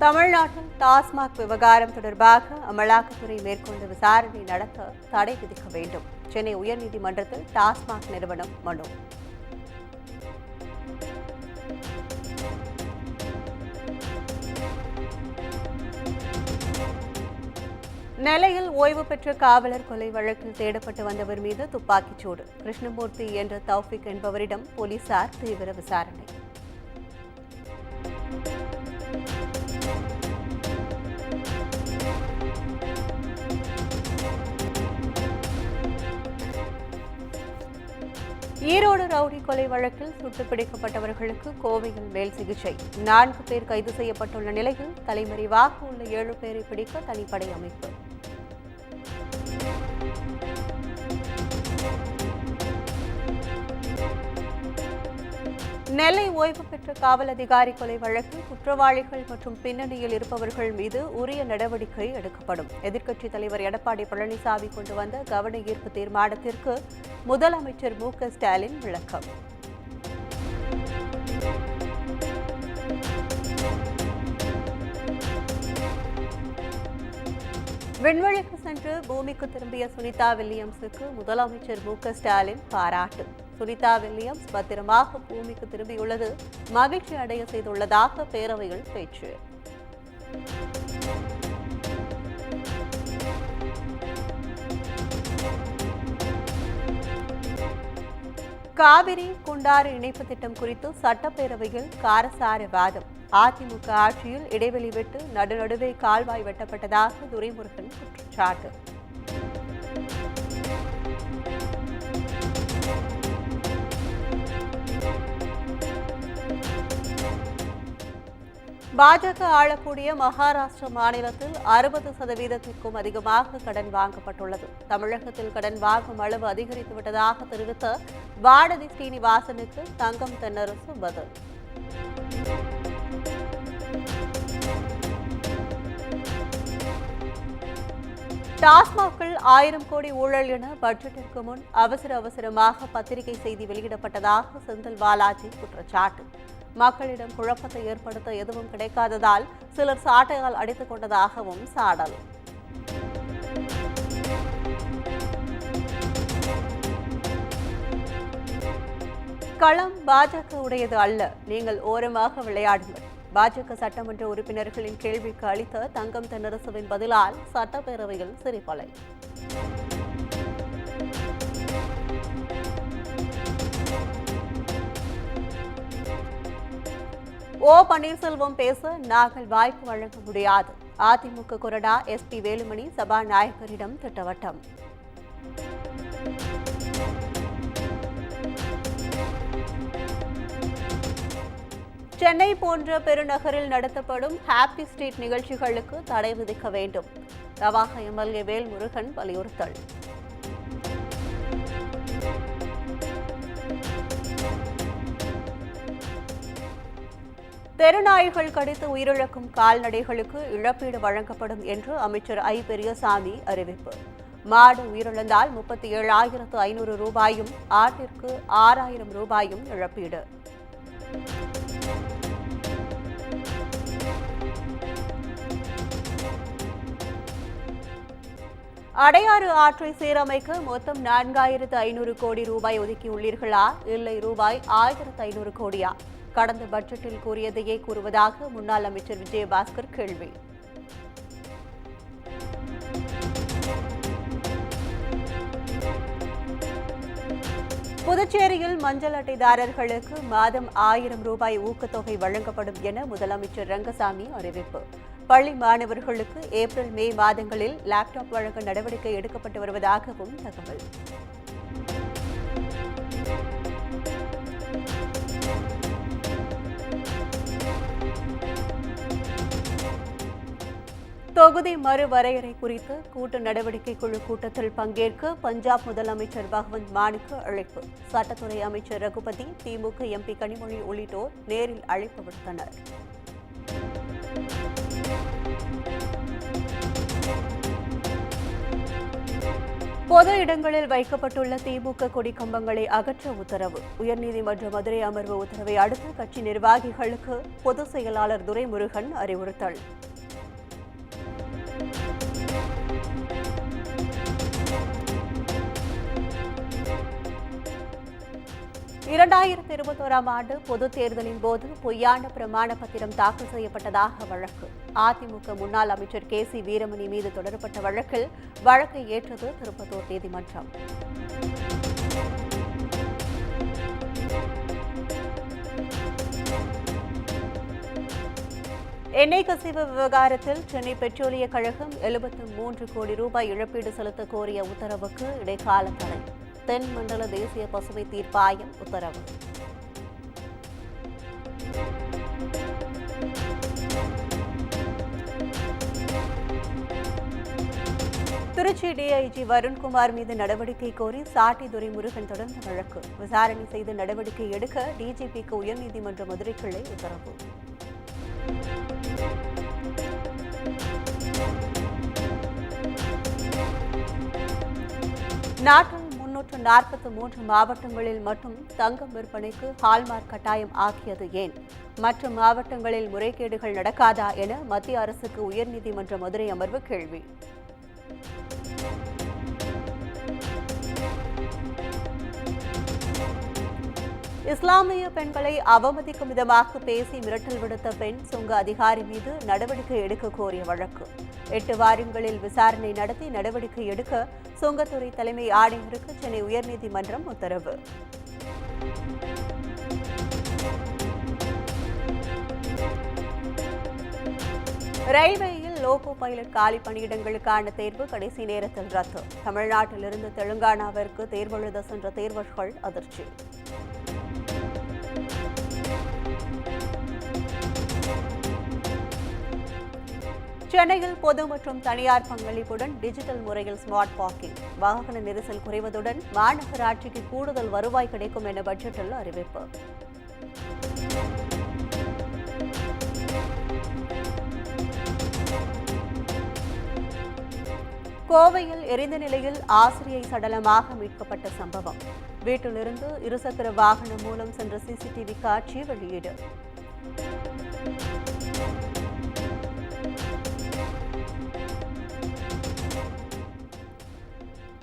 தமிழ்நாட்டில் டாஸ்மாக் விவகாரம் தொடர்பாக அமலாக்கத்துறை மேற்கொண்ட விசாரணை நடத்த தடை விதிக்க வேண்டும். சென்னை உயர்நீதிமன்றத்தில் டாஸ்மாக் நிறுவனம் மனு. நெல்லையில் ஓய்வு பெற்ற காவலர் கொலை வழக்கில் தேடப்பட்டு வந்தவர் மீது துப்பாக்கிச்சூடு. கிருஷ்ணமூர்த்தி என்ற தௌஃபிக் என்பவரிடம் போலீசார் தீவிர விசாரணை. ஈரோடு ரவுடி கொலை வழக்கில் சுட்டுப் பிடிக்கப்பட்டவர்களுக்கு கோவையில் மேல் சிகிச்சை. 4 பேர் கைது செய்யப்பட்டுள்ள நிலையில் தலைமறைவாக உள்ள 7 பேரை பிடிக்க தனிப்படை அமைப்பு. நெல்லை ஓய்வு பெற்ற காவல் அதிகாரி கொலை வழக்கில் குற்றவாளிகள் மற்றும் பின்னணியில் இருப்பவர்கள் மீது உரிய நடவடிக்கை எடுக்கப்படும். எதிர்க்கட்சித் தலைவர் எடப்பாடி பழனிசாமி கொண்டு வந்த கவன ஈர்ப்பு தீர்மானத்திற்கு முதலமைச்சர் மு.க. ஸ்டாலின் விளக்கம். விண்வெளிக்கு சென்று பூமிக்கு திரும்பிய சுனிதா வில்லியம்ஸுக்கு முதலமைச்சர் மு.க. ஸ்டாலின் பாராட்டு. சுனிதா வில்லியம்ஸ் பத்திரமாக பூமிக்கு திரும்பியுள்ளது மகிழ்ச்சி அடைய செய்துள்ளதாக பேரவையில் பேச்சு. காவிரி குண்டாறு இணைப்பு திட்டம் குறித்து சட்டப்பேரவையில் காரசார வாதம். அதிமுக ஆட்சியில் இடைவெளி விட்டு நடுநடுவே கால்வாய் வெட்டப்பட்டதாக துரைமுருகன் குற்றச்சாட்டு. பாஜக ஆளக்கூடிய மகாராஷ்டிரா மாநிலத்தில் 60% அதிகமாக கடன் வாங்கப்பட்டுள்ளது. தமிழகத்தில் கடன் வாங்கும் அளவு அதிகரித்துவிட்டதாக தெரிவித்த வானதி ஸ்ரீனிவாசனுக்கு தங்கம் தென்னரசு பதில். டாஸ்மாகில் 1000 கோடி ஊழல் என பட்ஜெட்டிற்கு முன் அவசரமாக பத்திரிகை செய்தி வெளியிடப்பட்டதாக செந்தில் பாலாஜி குற்றச்சாட்டு. மக்களிடம் குழப்பத்தை ஏற்படுத்த எதுவும் கிடைக்காததால் சிலர் சாட்டையால் அடித்துக் கொண்டதாகவும் சாடல். களம் பாஜக உடையது அல்ல, நீங்கள் ஓரமாக விளையாடுங்கள். பாஜக சட்டமன்ற உறுப்பினர்களின் கேள்விக்கு அளித்த தங்கம் தென்னரசுவின் பதிலால் சட்டப்பேரவையில் சிரிப்பலை. ஓ பன்னீர்செல்வம் பேச நாங்கள் வாய்ப்பு வழங்க முடியாது. அதிமுக கொறடா எஸ்பி வேலுமணி சபாநாயகரிடம் திட்டவட்டம். சென்னை போன்ற பெருநகரில் நடத்தப்படும் ஹாப்பி ஸ்ட்ரீட் நிகழ்ச்சிகளுக்கு தடை விதிக்க வேண்டும். தவாக எம்எல்ஏ வேல்முருகன் வலியுறுத்தல். தெருநாய்கள் கடித்து உயிரிழக்கும் கால்நடைகளுக்கு இழப்பீடு வழங்கப்படும் என்று அமைச்சர் ஐ. பெரியசாமி அறிவிப்பு. மாடு உயிரிழந்தால் 37,500 ரூபாயும், ஆட்டிற்கு 6,000 ரூபாயும் இழப்பீடு. அடையாறு ஆற்றை சீரமைக்க மொத்தம் 4,500 கோடி ரூபாய் ஒதுக்கியுள்ளீர்களா? இல்லை, ரூபாய் 1,500 கோடியா? கடந்த பட்ஜெட்டில் கூறியதையே கூறுவதாக முன்னாள் அமைச்சர் விஜயபாஸ்கர் கேள்வி. புதுச்சேரியில் மஞ்சள் அட்டைதாரர்களுக்கு மாதம் 1000 ரூபாய் ஊக்கத்தொகை வழங்கப்படும் என முதலமைச்சர் ரங்கசாமி அறிவிப்பு. பள்ளி மாணவர்களுக்கு ஏப்ரல் மே மாதங்களில் லேப்டாப் வழங்க நடவடிக்கை எடுக்கப்பட்டு வருவதாகவும் தகவல். தொகுதி மறுவரையறை குறித்து கூட்டு நடவடிக்கை குழு கூட்டத்தில் பங்கேற்க பஞ்சாப் முதலமைச்சர் பகவந்த் மானுக்கு அழைப்பு. சட்டத்துறை அமைச்சர் ரகுபதி, திமுக எம்பி கனிமொழி உள்ளிட்டோர் நேரில் அழைப்பு விடுத்தனர். பொது இடங்களில் வைக்கப்பட்டுள்ள திமுக கொடி கம்பங்களை அகற்ற உத்தரவு. உயர்நீதிமன்ற மதுரை அமர்வு உத்தரவை அடுத்து கட்சி நிர்வாகிகளுக்கு பொதுச் செயலாளர் துரைமுருகன் அறிவுறுத்தல். இரண்டாயிரத்து 21ஆம் ஆண்டு பொதுத் தேர்தலின் போது பொய்யான பிரமாண பத்திரம் தாக்கல் செய்யப்பட்டதாக வழக்கு. அதிமுக முன்னாள் அமைச்சர் KC வீரமணி மீது தொடரப்பட்ட வழக்கில் வழக்கை ஏற்றது திருப்பத்தூர் நீதிமன்றம். எண்ணெய் கசிவு விவகாரத்தில் சென்னை பெட்ரோலிய கழகம் 73 கோடி ரூபாய் இழப்பீடு செலுத்த கோரிய உத்தரவுக்கு இடைக்கால தடை. தென் மண்டல தேசிய பசுமை தீர்ப்பாயம் உத்தரவு. திருச்சி DIG வருண்குமார் மீது நடவடிக்கை கோரி சாட்டி துரைமுருகன் தொடர்ந்த வழக்கு. விசாரணை செய்து நடவடிக்கை எடுக்க DGPக்கு உயர்நீதிமன்ற மதுரை கிளை உத்தரவு. நாட்டில் 343 மாவட்டங்களில் மட்டும் தங்கம் விற்பனைக்கு ஹால்மார்க் கட்டாயம் ஆக்கியது ஏன்? மற்ற மாவட்டங்களில் முறைகேடுகள் நடக்காதா என மத்திய அரசுக்கு உயர்நீதிமன்ற மதுரை அமர்வு கேள்வி. இஸ்லாமிய பெண்களை அவமதிக்கும் விதமாக பேசி மிரட்டல் விடுத்த பெண் சுங்க அதிகாரி மீது நடவடிக்கை எடுக்க கோரிய வழக்கு. 8 வாரங்களில் விசாரணை நடத்தி நடவடிக்கை எடுக்க சுங்கத்துறை தலைமை ஆணையருக்கு சென்னை உயர்நீதிமன்றம் உத்தரவு. ரயில்வேயில் லோகோ பைலட் காலி பணியிடங்களுக்கான தேர்வு கடைசி நேரத்தில் ரத்து. தமிழ்நாட்டிலிருந்து தெலுங்கானாவிற்கு தேர்வெழுத சென்ற தேர்வர்கள் அதிர்ச்சி. சென்னையில் பொது மற்றும் தனியார் பங்களிப்புடன் டிஜிட்டல் முறையில் ஸ்மார்ட் பார்க்கிங். வாகன நெரிசல் குறைவதுடன் மாநகராட்சிக்கு கூடுதல் வருவாய் கிடைக்கும் என பட்ஜெட்டில் அறிவிப்பு. கோவையில் எரிந்த நிலையில் ஆசிரியை சடலமாக மீட்கப்பட்ட சம்பவம். வீட்டிலிருந்து இருசக்கர வாகனம் மூலம் சென்ற CCTV காட்சி வெளியீடு.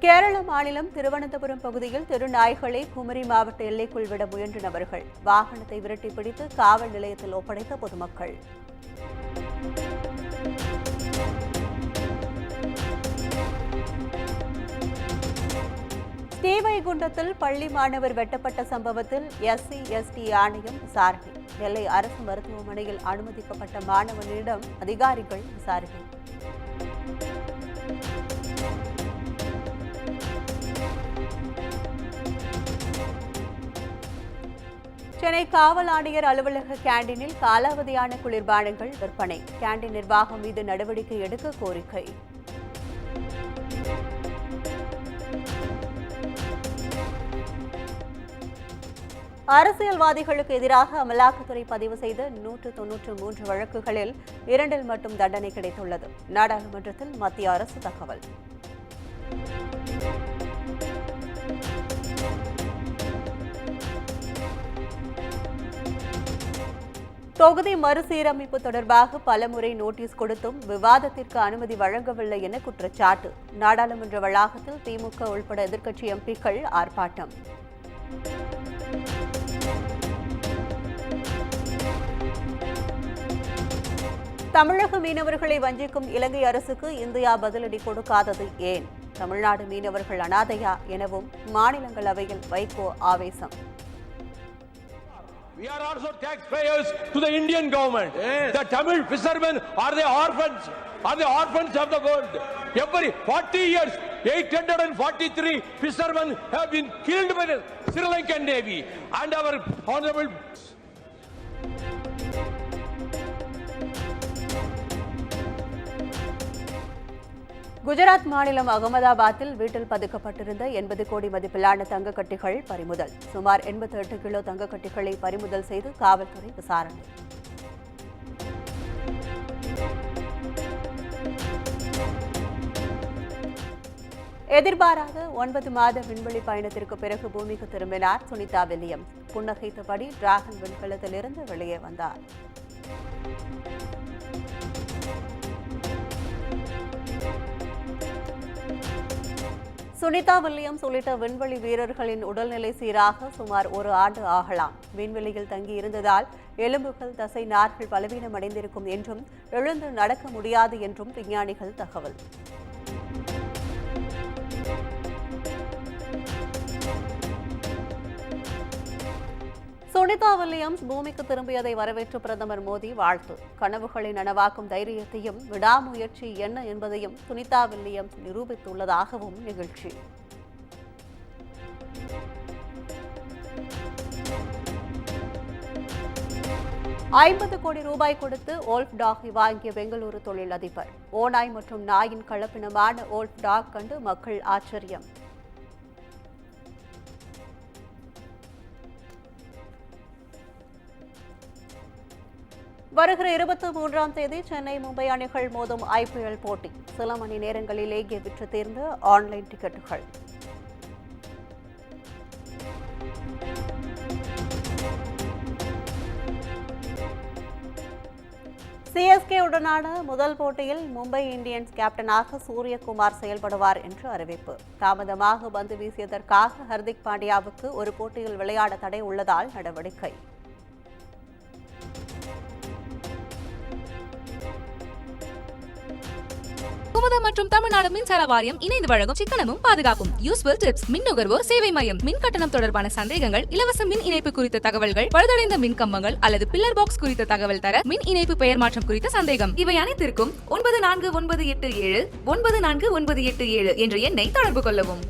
கேரள மாநிலம் திருவனந்தபுரம் பகுதியில் தெருநாய்களை குமரி மாவட்ட எல்லைக்குள் விட முயன்ற நபர்கள். வாகனத்தை விரட்டி பிடித்து காவல் நிலையத்தில் ஒப்படைத்த பொதுமக்கள். ஸ்ரீவைகுண்டத்தில் பள்ளி மாணவர் வெட்டப்பட்ட சம்பவத்தில் SC/ST ஆணையம் விசாரணை. நெல்லை அரசு மருத்துவமனையில் அனுமதிக்கப்பட்ட மாணவனிடம் அதிகாரிகள் விசாரணை. சென்னை காவல் ஆணையர் அலுவலக கேண்டீனில் காலாவதியான குளிர்பானங்கள் விற்பனை. கேண்டீன் நிர்வாகம் மீது நடவடிக்கை எடுக்க கோரிக்கை. அரசியல்வாதிகளுக்கு எதிராக அமலாக்கத்துறை பதிவு செய்த 193 வழக்குகளில் 2இல் மட்டும் தண்டனை கிடைத்துள்ளது. நாடாளுமன்றத்தில் மத்திய அரசு தகவல். தொகுதி மறுசீரமைப்பு தொடர்பாக பலமுறை நோட்டீஸ் கொடுத்தும் விவாதத்திற்கு அனுமதி வழங்கவில்லை என குற்றச்சாட்டு. நாடாளுமன்ற வளாகத்தில் திமுக உள்பட எதிர்க்கட்சி MPக்கள் ஆர்ப்பாட்டம். தமிழக மீனவர்களை வஞ்சிக்கும் இலங்கை அரசுக்கு இந்தியா பதிலடி கொடுக்காதது ஏன்? தமிழ்நாடு மீனவர்கள் அனாதையா எனவும் மாநிலங்களவையில் வைகோ ஆவேசம். We are also taxpayers to the Indian government. Yes. The Tamil fishermen are the orphans. Are the orphans of the world. Every 40 years, 843 fishermen have been killed by the Sri Lankan Navy. And our honorable... Gujarat மாநிலம் அகமதாபாத்தில் வீட்டில் பதுக்கப்பட்டிருந்த 80 கோடி மதிப்பிலான தங்கக்கட்டிகள் பறிமுதல். சுமார் 88 kilo தங்கக்கட்டிகளை பறிமுதல் செய்து காவல்துறை விசாரணை. எதிர்பாராத 9 மாத விண்வெளி பயணத்திற்கு பிறகு பூமிக்கு திரும்பினார் சுனிதா வில்லியம்ஸ். புன்னகைத்தபடி டிராகன் விண்கலத்திலிருந்து வெளியே வந்தார். சுனிதா வில்லியம்ஸ் உள்ளிட்ட விண்வெளி வீரர்களின் உடல்நிலை சீராக சுமார் 1 ஆண்டு ஆகலாம். விண்வெளியில் தங்கியிருந்ததால் எலும்புகள், தசை நார்கள் பலவீனமடைந்திருக்கும் என்றும் எழுந்து நடக்க முடியாது என்றும் விஞ்ஞானிகள் தகவல். சுனிதா வில்லியம்ஸ் பூமிக்கு திரும்பியதை வரவேற்று பிரதமர் மோடி வாழ்த்து. கனவுகளை நனவாக்கும் தைரியத்தையும் விடாமுயற்சி என்ன என்பதையும் சுனிதா வில்லியம்ஸ் நிரூபித்துள்ளதாகவும் நிகழ்ச்சி. $50 கோடி கொடுத்து ஓல்ஃப் டாகை வாங்கிய பெங்களூரு தொழிலதிபர். ஓநாய் மற்றும் நாயின் கலப்பினமான ஓல்ஃப் டாக் கண்டு மக்கள் ஆச்சரியம். வருகிற 23ஆம் தேதி சென்னை, மும்பை அணிகள் மோதும் IPL போட்டி. சில மணி நேரங்களிலேயே விற்று தீர்ந்த ஆன்லைன் டிக்கெட்டுகள். CSK உடனான முதல் போட்டியில் மும்பை இந்தியன்ஸ் கேப்டனாக சூரியகுமார் செயல்படுவார் என்று அறிவிப்பு. தாமதமாக பந்து வீசியதற்காக ஹர்திக் பாண்டியாவுக்கு ஒரு போட்டியில் விளையாட தடை உள்ளதால் நடவடிக்கை. குமுதம் மற்றும் தமிழ்நாடு மின்சார வாரியம் இணைந்து வழங்கும் சிக்கனமும் பாதுகாப்பும் யூஸ்ஃபுல் டிப்ஸ். மின் நுகர்வோர் சேவை மையம். மின் கட்டணம் தொடர்பான சந்தேகங்கள், இலவச மின் இணைப்பு குறித்த தகவல்கள், பழுதடைந்த மின் கம்பங்கள் அல்லது பில்லர் பாக்ஸ் குறித்த தகவல் தர, மின் இணைப்பு பெயர் மாற்றம் குறித்த சந்தேகம், இவை அனைத்திற்கும் 9497 94987 என்ற எண்ணை தொடர்பு கொள்ளவும்.